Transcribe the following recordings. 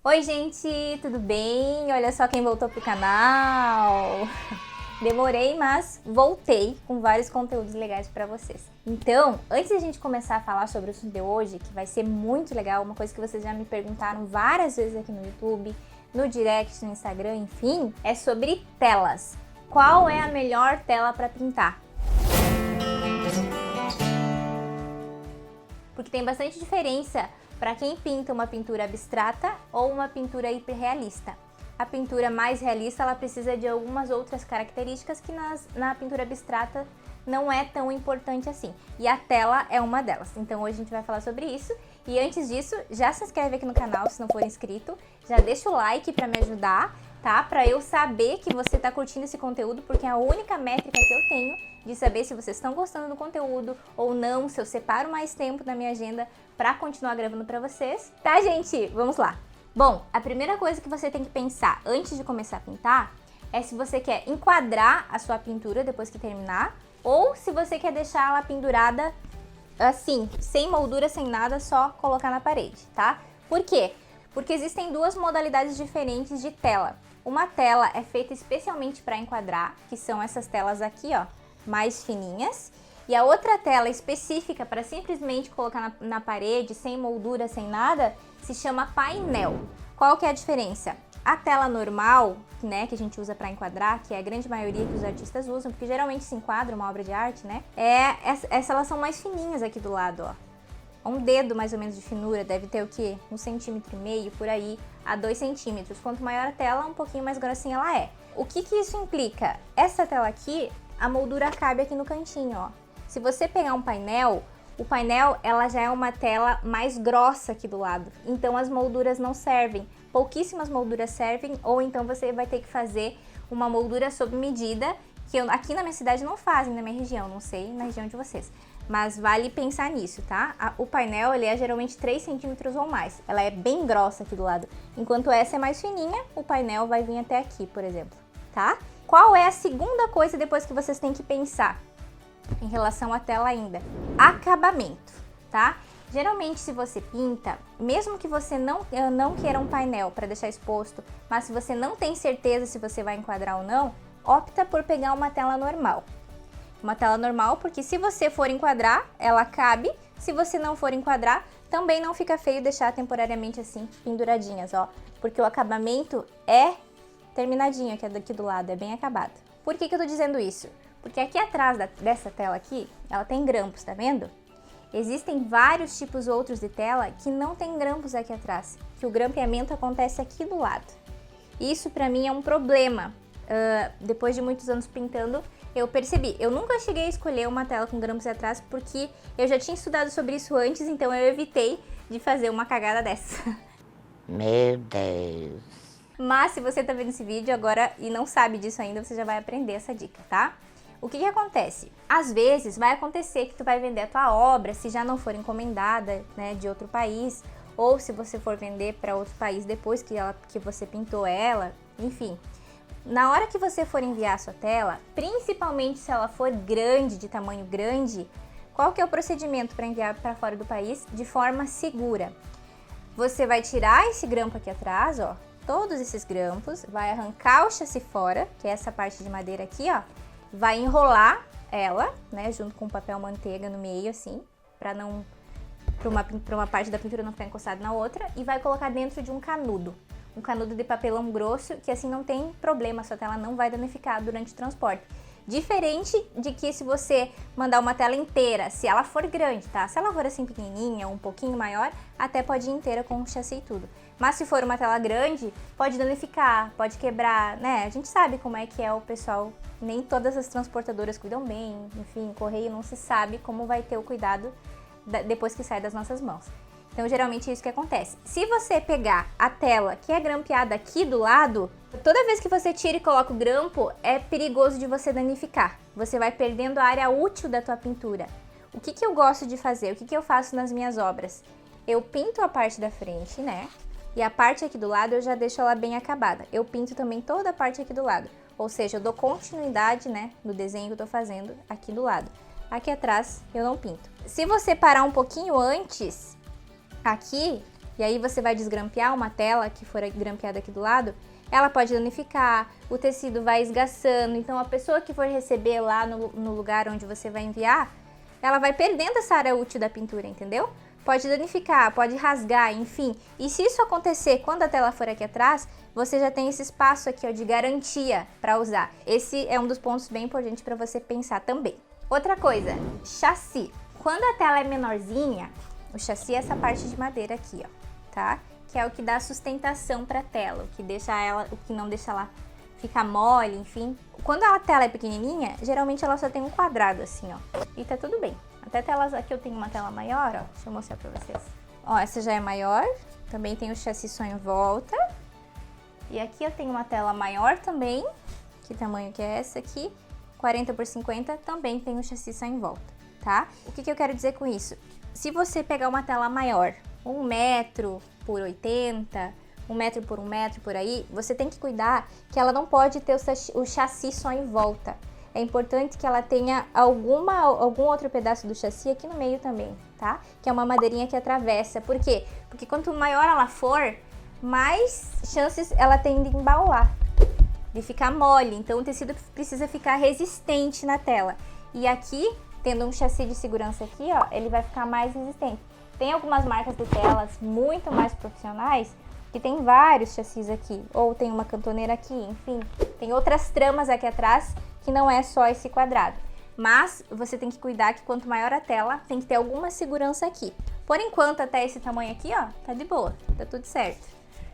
Oi gente, tudo bem? Olha só quem voltou pro canal. Demorei, mas voltei com vários conteúdos legais pra vocês. Então, antes de a gente começar a falar sobre o assunto de hoje, que vai ser muito legal, uma coisa que vocês já me perguntaram várias vezes aqui no YouTube, no direct, no Instagram, enfim, é sobre telas. Qual é a melhor tela para pintar? Porque tem bastante diferença para quem pinta uma pintura abstrata ou uma pintura hiperrealista. A pintura mais realista ela precisa de algumas outras características que na pintura abstrata não é tão importante assim. E a tela é uma delas. Então hoje a gente vai falar sobre isso. E antes disso, já se inscreve aqui no canal se não for inscrito. Já deixa o like para me ajudar, tá? Para eu saber que você está curtindo esse conteúdo, porque é a única métrica que eu tenho de saber se vocês estão gostando do conteúdo ou não, se eu separo mais tempo na minha agenda para continuar gravando para vocês. Tá, gente? Vamos lá! Bom, a primeira coisa que você tem que pensar antes de começar a pintar é se você quer enquadrar a sua pintura depois que terminar ou se você quer deixar ela pendurada assim, sem moldura, sem nada, só colocar na parede, tá? Por quê? Porque existem duas modalidades diferentes de tela. Uma tela é feita especialmente para enquadrar, que são essas telas aqui, ó, mais fininhas. E a outra tela específica para simplesmente colocar na parede, sem moldura, sem nada, se chama painel. Qual que é a diferença? A tela normal, né, que a gente usa para enquadrar, que é a grande maioria que os artistas usam, porque geralmente se enquadra uma obra de arte, né? Elas são mais fininhas aqui do lado, ó. Um dedo mais ou menos de finura, deve ter o quê? 1,5 cm por aí a 2 centímetros. Quanto maior a tela, um pouquinho mais grossinha ela é. O que isso implica? Essa tela aqui, a moldura cabe aqui no cantinho, ó. Se você pegar um painel, o painel ela já é uma tela mais grossa aqui do lado, então as molduras não servem. Pouquíssimas molduras servem, ou então você vai ter que fazer uma moldura sob medida, que aqui na minha cidade não fazem, na minha região, não sei na região de vocês. Mas vale pensar nisso, tá? O painel ele é geralmente 3 centímetros ou mais, ela é bem grossa aqui do lado. Enquanto essa é mais fininha, o painel vai vir até aqui, por exemplo, tá? Qual é a segunda coisa depois que vocês têm que pensar em relação à tela ainda? Acabamento, tá? Geralmente se você pinta, mesmo que você não queira um painel para deixar exposto, mas se você não tem certeza se você vai enquadrar ou não, opta por pegar uma tela normal. Uma tela normal, porque se você for enquadrar, ela cabe. Se você não for enquadrar, também não fica feio deixar temporariamente assim, penduradinhas, ó. Porque o acabamento é terminadinho aqui do lado, é bem acabado. Por que eu tô dizendo isso? Porque aqui atrás dessa tela aqui, ela tem grampos, tá vendo? Existem vários tipos outros de tela que não tem grampos aqui atrás, que o grampeamento acontece aqui do lado. Isso pra mim é um problema. Depois de muitos anos pintando, eu percebi. Eu nunca cheguei a escolher uma tela com grampos atrás porque eu já tinha estudado sobre isso antes, então eu evitei de fazer uma cagada dessa. Meu Deus! Mas se você tá vendo esse vídeo agora e não sabe disso ainda, você já vai aprender essa dica, tá? O que acontece? Às vezes vai acontecer que tu vai vender a tua obra, se já não for encomendada, né, de outro país, ou se você for vender para outro país depois que você pintou ela, enfim. Na hora que você for enviar a sua tela, principalmente se ela for grande, de tamanho grande, qual que é o procedimento para enviar para fora do país de forma segura? Você vai tirar esse grampo aqui atrás, ó, todos esses grampos, vai arrancar o chassi fora, que é essa parte de madeira aqui, ó, vai enrolar ela, né, junto com papel manteiga no meio, assim, para uma parte da pintura não ficar encostada na outra, e vai colocar dentro de um canudo de papelão grosso, que assim não tem problema, a sua tela não vai danificar durante o transporte. Diferente de que se você mandar uma tela inteira, se ela for grande, tá? Se ela for assim pequenininha, um pouquinho maior, até pode ir inteira com o chassi e tudo. Mas se for uma tela grande, pode danificar, pode quebrar, né? A gente sabe como é que é o pessoal, nem todas as transportadoras cuidam bem, enfim, correio não se sabe como vai ter o cuidado depois que sai das nossas mãos. Então, geralmente é isso que acontece. Se você pegar a tela que é grampeada aqui do lado, toda vez que você tira e coloca o grampo, é perigoso de você danificar. Você vai perdendo a área útil da tua pintura. O que eu gosto de fazer? O que eu faço nas minhas obras? Eu pinto a parte da frente, né? E a parte aqui do lado eu já deixo ela bem acabada. Eu pinto também toda a parte aqui do lado. Ou seja, eu dou continuidade, né, no desenho que eu tô fazendo aqui do lado. Aqui atrás eu não pinto. Se você parar um pouquinho antes, aqui, e aí você vai desgrampear uma tela que for grampeada aqui do lado, ela pode danificar, o tecido vai esgaçando, então a pessoa que for receber lá no lugar onde você vai enviar, ela vai perdendo essa área útil da pintura, entendeu? Pode danificar, pode rasgar, enfim. E se isso acontecer quando a tela for aqui atrás, você já tem esse espaço aqui, ó, de garantia para usar. Esse é um dos pontos bem importantes para você pensar também. Outra coisa, chassi. Quando a tela é menorzinha, o chassi é essa parte de madeira aqui, ó, tá? Que é o que dá sustentação para a tela, o que não deixa ela ficar mole, enfim. Quando a tela é pequenininha, geralmente ela só tem um quadrado assim, ó, e tá tudo bem. Até telas aqui eu tenho uma tela maior, ó, deixa eu mostrar pra vocês. Ó, essa já é maior, também tem o chassi só em volta. E aqui eu tenho uma tela maior também, que tamanho que é essa aqui? 40 por 50, também tem o chassi só em volta, tá? O que eu quero dizer com isso? Se você pegar uma tela maior, 1 metro por 80, 1 metro por 1 metro por aí, você tem que cuidar que ela não pode ter o chassi só em volta. É importante que ela tenha algum outro pedaço do chassi aqui no meio também, tá? Que é uma madeirinha que atravessa. Por quê? Porque quanto maior ela for, mais chances ela tem de embalar, de ficar mole. Então o tecido precisa ficar resistente na tela. E aqui, tendo um chassi de segurança aqui, ó, ele vai ficar mais resistente. Tem algumas marcas de telas muito mais profissionais que tem vários chassis aqui, ou tem uma cantoneira aqui, enfim. Tem outras tramas aqui atrás que não é só esse quadrado. Mas você tem que cuidar que quanto maior a tela, tem que ter alguma segurança aqui. Por enquanto, até esse tamanho aqui, ó, tá de boa, tá tudo certo.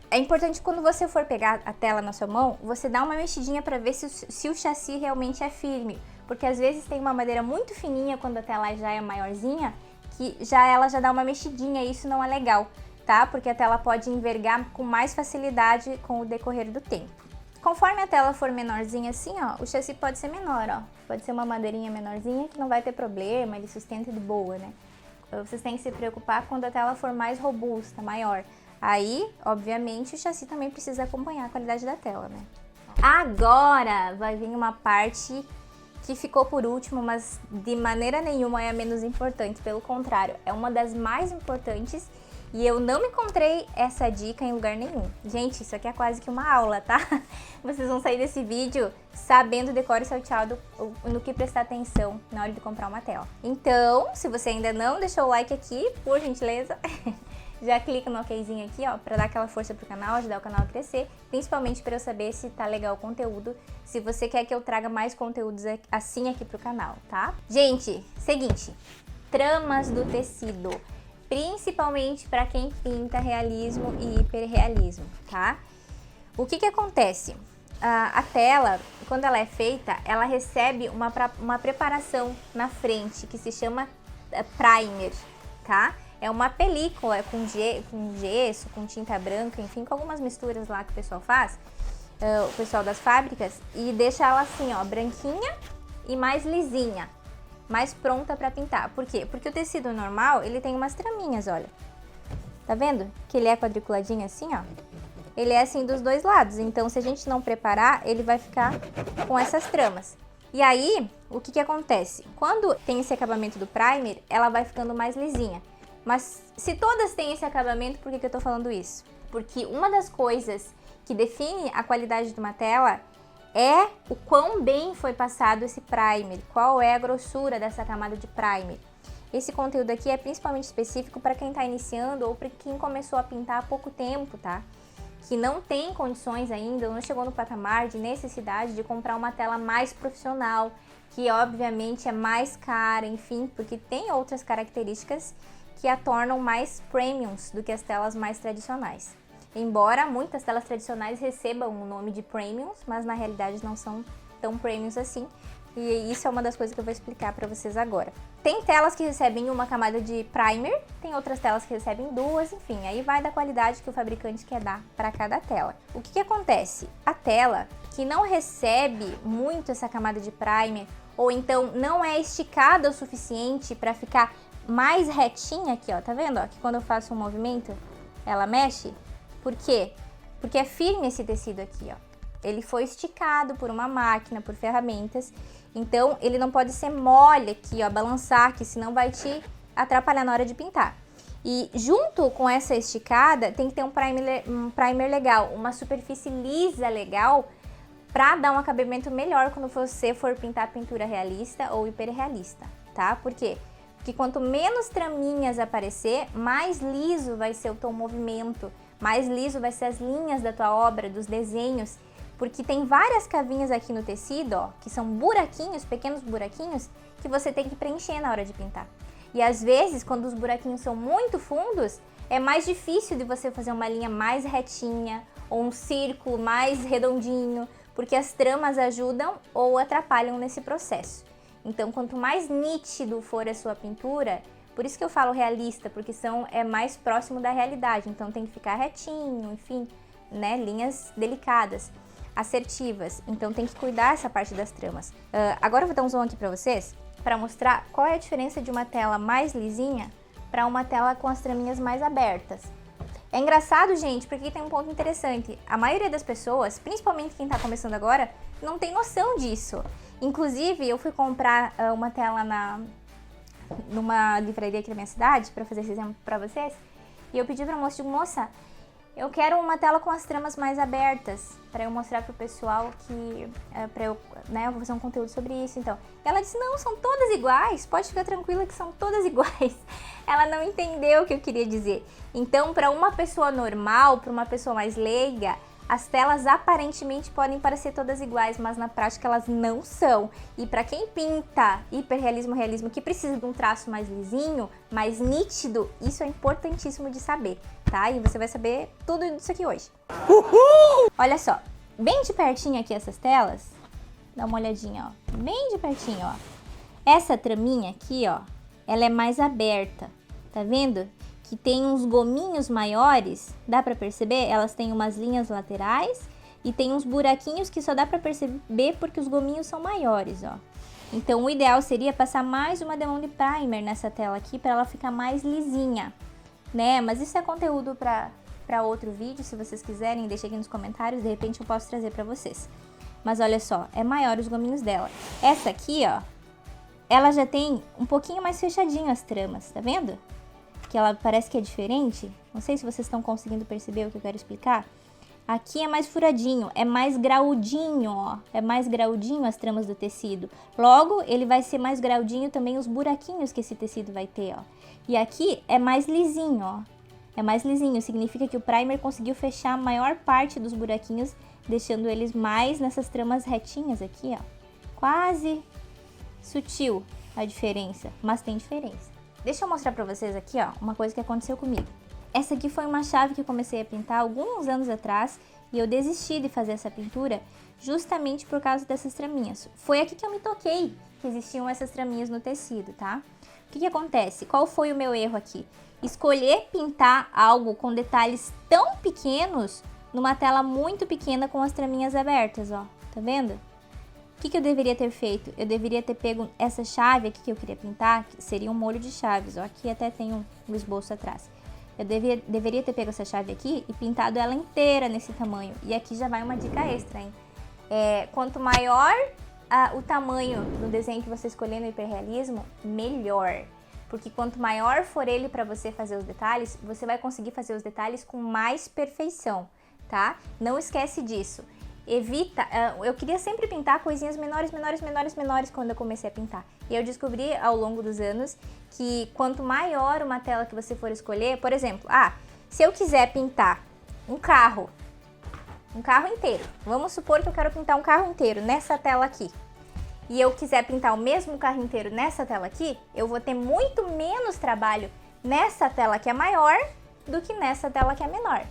É importante quando você for pegar a tela na sua mão, você dá uma mexidinha para ver se o chassi realmente é firme. Porque às vezes tem uma madeira muito fininha quando a tela já é maiorzinha, que ela já dá uma mexidinha e isso não é legal, tá? Porque a tela pode envergar com mais facilidade com o decorrer do tempo. Conforme a tela for menorzinha assim, ó, o chassi pode ser menor, ó. Pode ser uma madeirinha menorzinha que não vai ter problema, ele sustenta de boa, né? Vocês têm que se preocupar quando a tela for mais robusta, maior. Aí, obviamente, o chassi também precisa acompanhar a qualidade da tela, né? Agora vai vir uma parte que ficou por último, mas de maneira nenhuma é a menos importante. Pelo contrário, é uma das mais importantes. E eu não encontrei essa dica em lugar nenhum. Gente, isso aqui é quase que uma aula, tá? Vocês vão sair desse vídeo sabendo o decoro salteado no que prestar atenção na hora de comprar uma tela. Então, se você ainda não deixou o like aqui, por gentileza, já clica no okzinho aqui, ó, pra dar aquela força pro canal, ajudar o canal a crescer, principalmente para eu saber se tá legal o conteúdo, se você quer que eu traga mais conteúdos assim aqui pro canal, tá? Gente, seguinte, tramas do tecido. Principalmente para quem pinta realismo e hiperrealismo, tá? O que acontece? A tela, quando ela é feita, ela recebe uma preparação na frente, que se chama primer, tá? É uma película com gesso, com tinta branca, enfim, com algumas misturas lá que o pessoal faz, o pessoal das fábricas, e deixa ela assim, ó, branquinha e mais lisinha. Mais pronta para pintar. Por quê? Porque o tecido normal, ele tem umas traminhas, olha. Tá vendo? Que ele é quadriculadinho assim, ó. Ele é assim dos dois lados. Então, se a gente não preparar, ele vai ficar com essas tramas. E aí, o que acontece? Quando tem esse acabamento do primer, ela vai ficando mais lisinha. Mas se todas têm esse acabamento, por que eu tô falando isso? Porque uma das coisas que define a qualidade de uma tela é o quão bem foi passado esse primer, qual é a grossura dessa camada de primer. Esse conteúdo aqui é principalmente específico para quem está iniciando ou para quem começou a pintar há pouco tempo, tá? Que não tem condições ainda, não chegou no patamar de necessidade de comprar uma tela mais profissional, que obviamente é mais cara, enfim, porque tem outras características que a tornam mais premiums do que as telas mais tradicionais. Embora muitas telas tradicionais recebam o nome de premiums, mas na realidade não são tão premiums assim. E isso é uma das coisas que eu vou explicar para vocês agora. Tem telas que recebem uma camada de primer, tem outras telas que recebem duas, enfim, aí vai da qualidade que o fabricante quer dar para cada tela. O que acontece? A tela que não recebe muito essa camada de primer, ou então não é esticada o suficiente para ficar mais retinha aqui, ó, tá vendo? Ó, que quando eu faço um movimento, ela mexe. Por quê? Porque é firme esse tecido aqui, ó. Ele foi esticado por uma máquina, por ferramentas, então ele não pode ser mole aqui, ó, balançar, que senão vai te atrapalhar na hora de pintar. E junto com essa esticada, tem que ter um primer legal, uma superfície lisa legal, para dar um acabamento melhor quando você for pintar pintura realista ou hiperrealista, tá? Por quê? Porque quanto menos traminhas aparecer, mais liso vai ser o teu movimento, mais liso vai ser as linhas da tua obra, dos desenhos, porque tem várias cavinhas aqui no tecido, ó, que são buraquinhos, pequenos buraquinhos, que você tem que preencher na hora de pintar. E às vezes, quando os buraquinhos são muito fundos, é mais difícil de você fazer uma linha mais retinha ou um círculo mais redondinho, porque as tramas ajudam ou atrapalham nesse processo. Então, quanto mais nítido for a sua pintura, por isso que eu falo realista, porque é mais próximo da realidade, então tem que ficar retinho, enfim, né, linhas delicadas, assertivas, então tem que cuidar essa parte das tramas. Agora eu vou dar um zoom aqui pra vocês, para mostrar qual é a diferença de uma tela mais lisinha para uma tela com as traminhas mais abertas. É engraçado, gente, porque tem um ponto interessante. A maioria das pessoas, principalmente quem está começando agora, não tem noção disso. Inclusive, eu fui comprar uma tela numa livraria aqui da minha cidade, para fazer esse exemplo para vocês, e eu pedi para a moça, digo, moça, eu quero uma tela com as tramas mais abertas, para eu mostrar pro pessoal que, eu vou fazer um conteúdo sobre isso, então. Ela disse, não, são todas iguais, pode ficar tranquila que são todas iguais. Ela não entendeu o que eu queria dizer. Então, para uma pessoa normal, para uma pessoa mais leiga, as telas aparentemente podem parecer todas iguais, mas na prática elas não são. E para quem pinta hiperrealismo, realismo, que precisa de um traço mais lisinho, mais nítido, isso é importantíssimo de saber, tá? E você vai saber tudo disso aqui hoje. Uhul! Olha só, bem de pertinho aqui essas telas, dá uma olhadinha, ó, bem de pertinho, ó. Essa traminha aqui, ó, ela é mais aberta, tá vendo? Que tem uns gominhos maiores, dá pra perceber? Elas têm umas linhas laterais e tem uns buraquinhos que só dá pra perceber porque os gominhos são maiores, ó. Então o ideal seria passar mais uma demão de primer nessa tela aqui para ela ficar mais lisinha, né? Mas isso é conteúdo para outro vídeo, se vocês quiserem, deixa aqui nos comentários, de repente eu posso trazer pra vocês. Mas olha só, é maior os gominhos dela. Essa aqui, ó, ela já tem um pouquinho mais fechadinho as tramas, tá vendo? Que ela parece que é diferente. Não sei se vocês estão conseguindo perceber o que eu quero explicar. Aqui é mais furadinho, é mais graudinho, ó. É mais graudinho as tramas do tecido. Logo, ele vai ser mais graudinho também os buraquinhos que esse tecido vai ter, ó. E aqui é mais lisinho, ó. É mais lisinho, significa que o primer conseguiu fechar a maior parte dos buraquinhos, deixando eles mais nessas tramas retinhas aqui, ó. Quase sutil a diferença, mas tem diferença. Deixa eu mostrar pra vocês aqui, ó, uma coisa que aconteceu comigo. Essa aqui foi uma chave que eu comecei a pintar alguns anos atrás e eu desisti de fazer essa pintura justamente por causa dessas traminhas. Foi aqui que eu me toquei que existiam essas traminhas no tecido, tá? O que acontece? Qual foi o meu erro aqui? Escolher pintar algo com detalhes tão pequenos numa tela muito pequena com as traminhas abertas, ó. Tá vendo? O que eu deveria ter feito? Eu deveria ter pego essa chave aqui que eu queria pintar, que seria um molho de chaves, ó, aqui até tem um esboço atrás. Eu deveria ter pego essa chave aqui e pintado ela inteira nesse tamanho. E aqui já vai uma dica extra, hein? Quanto maior o tamanho do desenho que você escolher no hiperrealismo, melhor. Porque quanto maior for ele para você fazer os detalhes, você vai conseguir fazer os detalhes com mais perfeição, tá? Não esquece disso. Evita, eu queria sempre pintar coisinhas menores quando eu comecei a pintar. E eu descobri ao longo dos anos que quanto maior uma tela que você for escolher, por exemplo, se eu quiser pintar um carro inteiro, vamos supor que eu quero pintar um carro inteiro nessa tela aqui, e eu quiser pintar o mesmo carro inteiro nessa tela aqui, eu vou ter muito menos trabalho nessa tela que é maior do que nessa tela que é menor.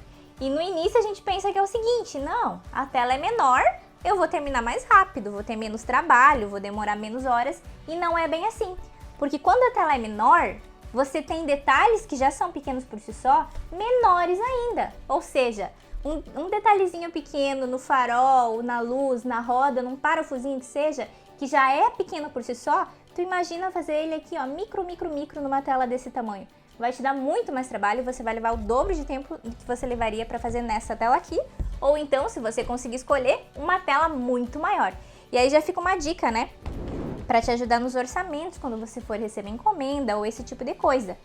E no início a gente pensa que é o seguinte, não, a tela é menor, eu vou terminar mais rápido, vou ter menos trabalho, vou demorar menos horas, e não é bem assim. Porque quando a tela é menor, você tem detalhes que já são pequenos por si só, menores ainda. Ou seja, um detalhezinho pequeno no farol, na luz, na roda, num parafusinho que seja, que já é pequeno por si só, tu imagina fazer ele aqui, ó, micro numa tela desse tamanho. Vai te dar muito mais trabalho, você vai levar o dobro de tempo que você levaria para fazer nessa tela aqui, ou então, se você conseguir escolher, uma tela muito maior. E aí já fica uma dica, né, para te ajudar nos orçamentos quando você for receber encomenda ou esse tipo de coisa.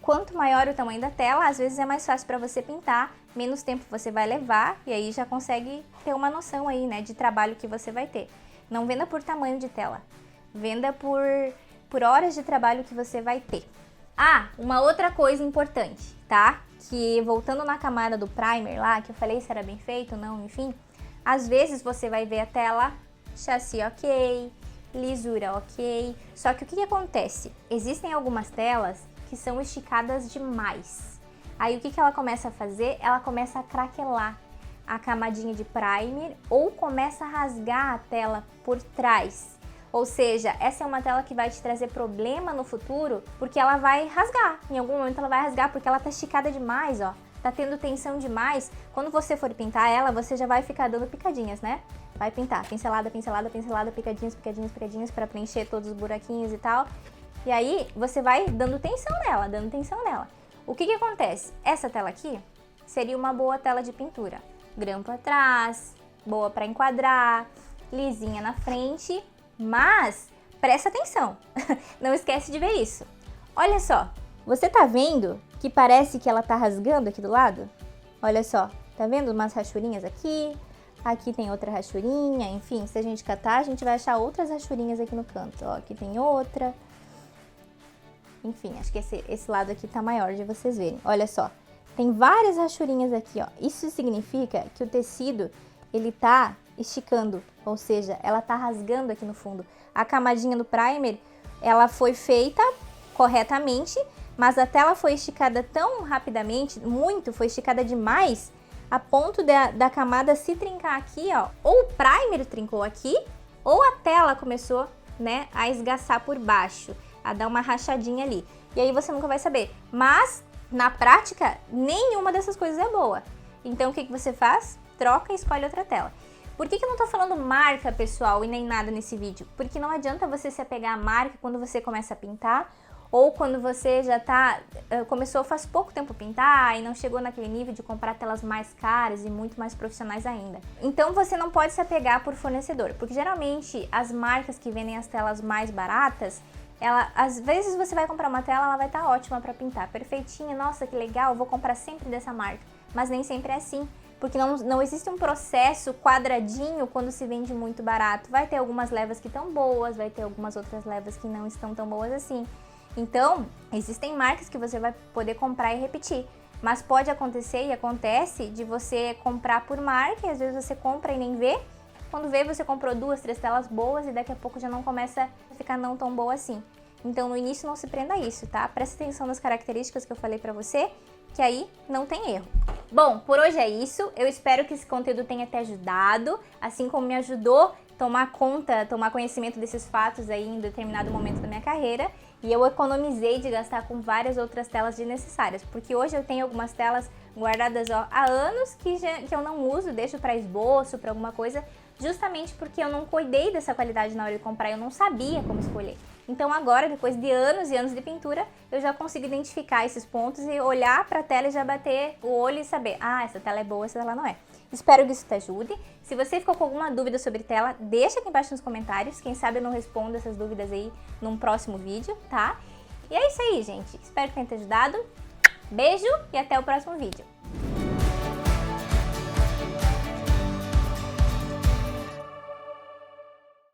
Quanto maior o tamanho da tela, às vezes é mais fácil para você pintar, menos tempo você vai levar e aí já consegue ter uma noção aí, né, de trabalho que você vai ter. Não venda por tamanho de tela, venda por horas de trabalho que você vai ter. Ah, uma outra coisa importante, tá? Que voltando na camada do primer lá, que eu falei se era bem feito, não, enfim. Às vezes você vai ver a tela, chassi ok, lisura ok. Só que o que acontece? Existem algumas telas que são esticadas demais. Aí o que ela começa a fazer? Ela começa a craquelar a camadinha de primer ou começa a rasgar a tela por trás. Ou seja, essa é uma tela que vai te trazer problema no futuro, porque ela vai rasgar. Em algum momento ela vai rasgar, porque ela tá esticada demais, ó. Tá tendo tensão demais. Quando você for pintar ela, você já vai ficar dando picadinhas, né? Vai pintar, pincelada, pincelada, pincelada, picadinhas, picadinhas, picadinhas, para preencher todos os buraquinhos e tal. E aí, você vai dando tensão nela, dando tensão nela. O que acontece? Essa tela aqui seria uma boa tela de pintura. Grampo atrás, boa para enquadrar, lisinha na frente. Mas, presta atenção, não esquece de ver isso. Olha só, você tá vendo que parece que ela tá rasgando aqui do lado? Olha só, tá vendo umas rachurinhas aqui? Aqui tem outra rachurinha, enfim, se a gente catar, a gente vai achar outras rachurinhas aqui no canto. Ó, aqui tem outra. Enfim, acho que esse lado aqui tá maior de vocês verem. Olha só, tem várias rachurinhas aqui, ó. Isso significa que o tecido, ele tá esticando, ou seja, ela tá rasgando aqui no fundo. A camadinha do primer, ela foi feita corretamente, mas a tela foi esticada tão rapidamente, foi esticada demais, a ponto da camada se trincar aqui, ó. Ou o primer trincou aqui, ou a tela começou, né, a esgaçar por baixo, a dar uma rachadinha ali. E aí você nunca vai saber. Mas, na prática, nenhuma dessas coisas é boa. Então, o que você faz? Troca e escolhe outra tela. Por que eu não tô falando marca, pessoal, e nem nada nesse vídeo? Porque não adianta você se apegar à marca quando você começa a pintar, ou quando você já começou faz pouco tempo a pintar e não chegou naquele nível de comprar telas mais caras e muito mais profissionais ainda. Então você não pode se apegar por fornecedor, porque geralmente as marcas que vendem as telas mais baratas, às vezes você vai comprar uma tela, ela vai estar ótima para pintar, perfeitinha, nossa que legal, vou comprar sempre dessa marca, mas nem sempre é assim. Porque não existe um processo quadradinho quando se vende muito barato. Vai ter algumas levas que estão boas, vai ter algumas outras levas que não estão tão boas assim. Então, existem marcas que você vai poder comprar e repetir. Mas pode acontecer e acontece de você comprar por marca e às vezes você compra e nem vê. Quando vê, você comprou 2, 3 telas boas e daqui a pouco já não começa a ficar não tão boa assim. Então, no início não se prenda a isso, tá? Presta atenção nas características que eu falei pra você, que aí não tem erro. Bom, por hoje é isso. Eu espero que esse conteúdo tenha te ajudado, assim como me ajudou tomar conhecimento desses fatos aí em determinado momento da minha carreira. E eu economizei de gastar com várias outras telas desnecessárias, porque hoje eu tenho algumas telas guardadas há anos que eu não uso, deixo para esboço, para alguma coisa, justamente porque eu não cuidei dessa qualidade na hora de comprar, eu não sabia como escolher. Então agora, depois de anos e anos de pintura, eu já consigo identificar esses pontos e olhar para a tela e já bater o olho e saber, ah, essa tela é boa, essa tela não é. Espero que isso te ajude. Se você ficou com alguma dúvida sobre tela, deixa aqui embaixo nos comentários. Quem sabe eu não respondo essas dúvidas aí num próximo vídeo, tá? E é isso aí, gente. Espero que tenha te ajudado. Beijo e até o próximo vídeo.